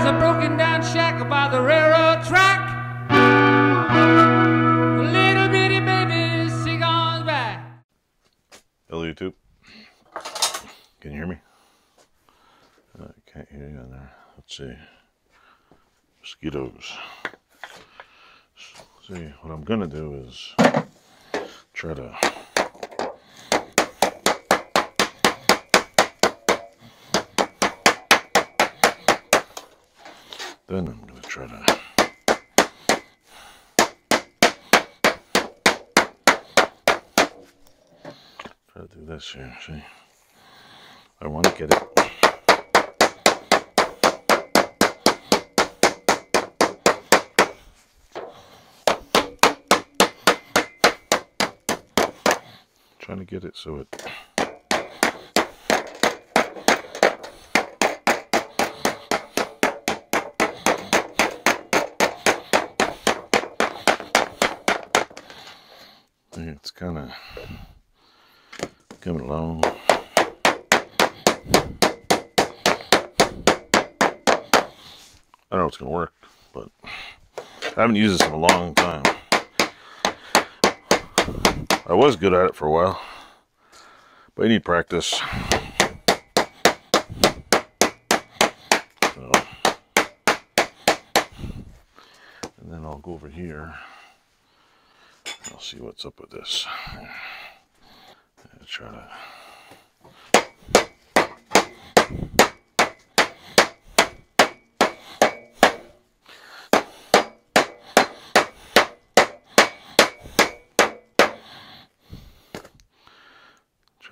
a broken down shack by the railroad track. A little bitty baby sing on back. Hello YouTube. Can you hear me? I can't hear you in there. Let's see. Mosquitoes. See, what I'm gonna do is try to then I'm gonna try to do this here. See, I want to get it. Trying to get it so it it's kind of coming along. I don't know if it's gonna work, but I haven't used this in a long time. I was good at it for a while, but you need practice. So, and then I'll go over here. I'll see what's up with this. Try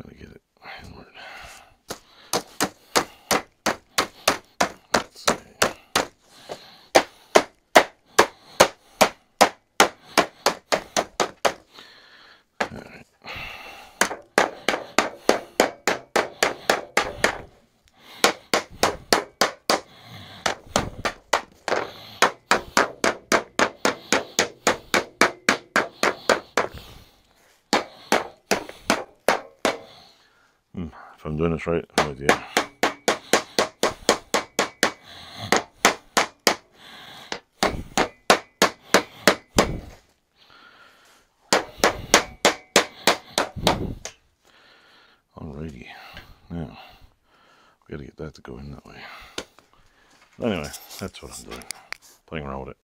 to get it inward. Let's see. All right. If I'm doing this right, no idea. Alrighty, now we gotta get that to go in that way. Anyway, that's what I'm doing, playing around with it.